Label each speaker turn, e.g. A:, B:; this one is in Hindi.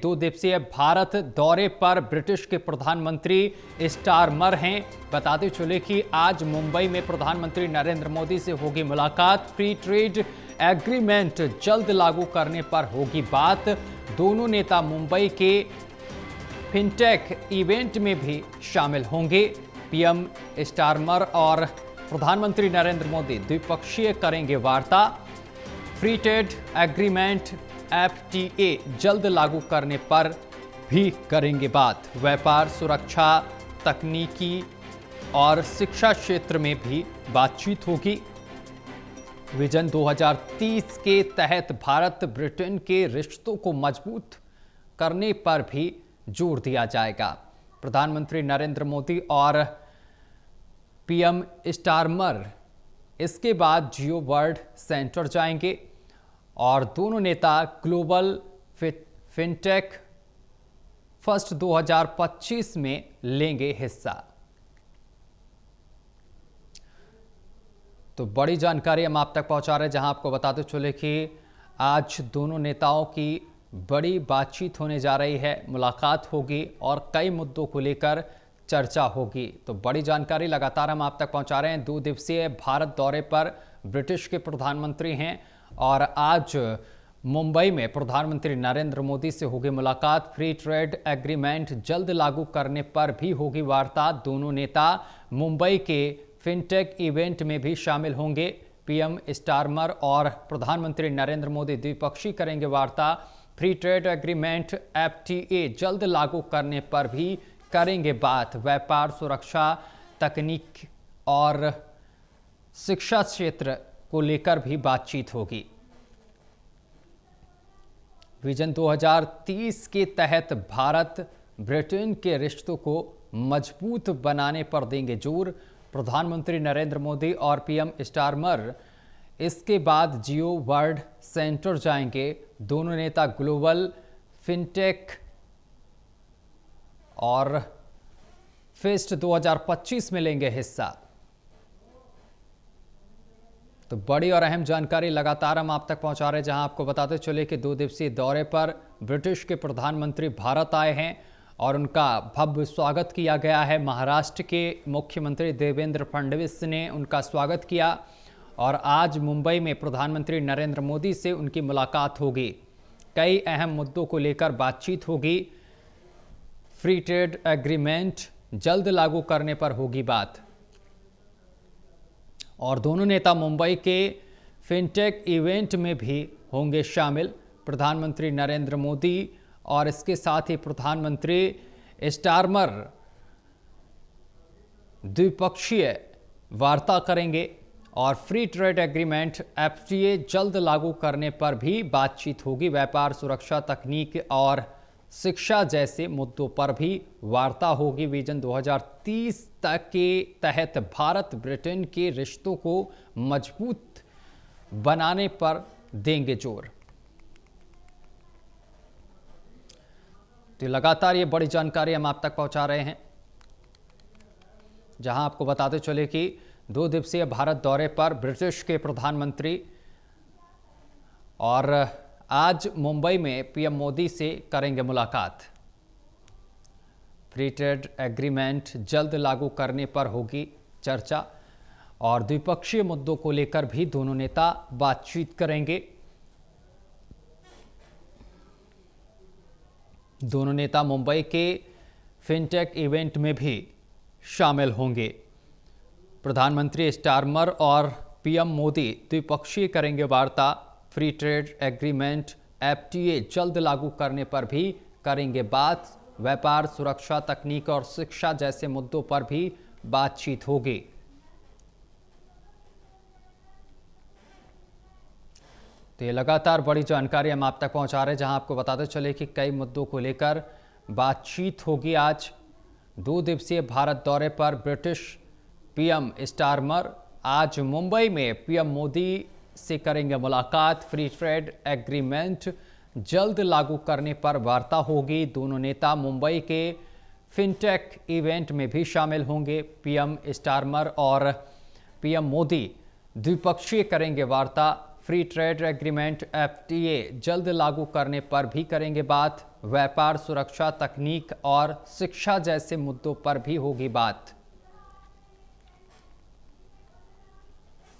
A: दो दिवसीय भारत दौरे पर ब्रिटिश के प्रधानमंत्री स्टारमर हैं। बताते चले कि आज मुंबई में प्रधानमंत्री नरेंद्र मोदी से होगी मुलाकात। फ्री ट्रेड एग्रीमेंट जल्द लागू करने पर होगी बात। दोनों नेता मुंबई के फिनटेक इवेंट में भी शामिल होंगे। पीएम स्टारमर और प्रधानमंत्री नरेंद्र मोदी द्विपक्षीय करेंगे वार्ता। फ्री ट्रेड एग्रीमेंट FTA जल्द लागू करने पर भी करेंगे बात। व्यापार, सुरक्षा, तकनीकी और शिक्षा क्षेत्र में भी बातचीत होगी। विजन 2030 के तहत भारत ब्रिटेन के रिश्तों को मजबूत करने पर भी जोर दिया जाएगा। प्रधानमंत्री नरेंद्र मोदी और पीएम स्टारमर इसके बाद जियो वर्ल्ड सेंटर जाएंगे और दोनों नेता ग्लोबल फिनटेक फर्स्ट 2025 में लेंगे हिस्सा। तो बड़ी जानकारी हम आप तक पहुंचा रहे हैं, जहां आपको बताते चले कि आज दोनों नेताओं की बड़ी बातचीत होने जा रही है, मुलाकात होगी और कई मुद्दों को लेकर चर्चा होगी। तो बड़ी जानकारी लगातार हम आप तक पहुंचा रहे हैं। 2 दिवसीय भारत दौरे पर ब्रिटिश के प्रधानमंत्री हैं और आज मुंबई में प्रधानमंत्री नरेंद्र मोदी से होगी मुलाकात। फ्री ट्रेड एग्रीमेंट जल्द लागू करने पर भी होगी वार्ता। दोनों नेता मुंबई के फिनटेक इवेंट में भी शामिल होंगे। पीएम स्टारमर और प्रधानमंत्री नरेंद्र मोदी द्विपक्षीय करेंगे वार्ता। फ्री ट्रेड एग्रीमेंट FTA जल्द लागू करने पर भी करेंगे बात। व्यापार, सुरक्षा, तकनीक और शिक्षा क्षेत्र को लेकर भी बातचीत होगी। विजन 2030 के तहत भारत ब्रिटेन के रिश्तों को मजबूत बनाने पर देंगे जोर। प्रधानमंत्री नरेंद्र मोदी और पीएम स्टारमर इसके बाद जियो वर्ल्ड सेंटर जाएंगे। दोनों नेता ग्लोबल फिनटेक और फेस्ट 2025 में लेंगे हिस्सा। तो बड़ी और अहम जानकारी लगातार हम आप तक पहुंचा रहे हैं, जहां आपको बताते चले कि 2 दिवसीय दौरे पर ब्रिटिश के प्रधानमंत्री भारत आए हैं और उनका भव्य स्वागत किया गया है। महाराष्ट्र के मुख्यमंत्री देवेंद्र फडणवीस ने उनका स्वागत किया और आज मुंबई में प्रधानमंत्री नरेंद्र मोदी से उनकी मुलाकात होगी। कई अहम मुद्दों को लेकर बातचीत होगी। फ्री ट्रेड एग्रीमेंट जल्द लागू करने पर होगी बात और दोनों नेता मुंबई के फिनटेक इवेंट में भी होंगे शामिल। प्रधानमंत्री नरेंद्र मोदी और इसके साथ ही प्रधानमंत्री स्टारमर द्विपक्षीय वार्ता करेंगे और फ्री ट्रेड एग्रीमेंट FTA जल्द लागू करने पर भी बातचीत होगी। व्यापार, सुरक्षा, तकनीक और शिक्षा जैसे मुद्दों पर भी वार्ता होगी। विजन 2030 तक के तहत भारत ब्रिटेन के रिश्तों को मजबूत बनाने पर देंगे जोर। तो लगातार ये बड़ी जानकारी हम आप तक पहुंचा रहे हैं, जहां आपको बताते चले कि 2 दिवसीय भारत दौरे पर ब्रिटिश के प्रधानमंत्री और आज मुंबई में पीएम मोदी से करेंगे मुलाकात। फ्री ट्रेड एग्रीमेंट जल्द लागू करने पर होगी चर्चा और द्विपक्षीय मुद्दों को लेकर भी दोनों नेता बातचीत करेंगे। दोनों नेता मुंबई के फिनटेक इवेंट में भी शामिल होंगे। प्रधानमंत्री स्टारमर और पीएम मोदी द्विपक्षीय करेंगे वार्ता। फ्री ट्रेड एग्रीमेंट FTA जल्द लागू करने पर भी करेंगे बात। व्यापार, सुरक्षा, तकनीक और शिक्षा जैसे मुद्दों पर भी बातचीत होगी। तो ये लगातार बड़ी जानकारी हम आप तक पहुंचा रहे हैं, जहां आपको बताते चले कि कई मुद्दों को लेकर बातचीत होगी। आज 2 दिवसीय भारत दौरे पर ब्रिटिश पीएम स्टारमर आज मुंबई में पीएम मोदी से करेंगे मुलाकात। फ्री ट्रेड एग्रीमेंट जल्द लागू करने पर वार्ता होगी। दोनों नेता मुंबई के फिनटेक इवेंट में भी शामिल होंगे। पीएम स्टारमर और पीएम मोदी द्विपक्षीय करेंगे वार्ता। फ्री ट्रेड एग्रीमेंट FTA जल्द लागू करने पर भी करेंगे बात। व्यापार, सुरक्षा, तकनीक और शिक्षा जैसे मुद्दों पर भी होगी बात।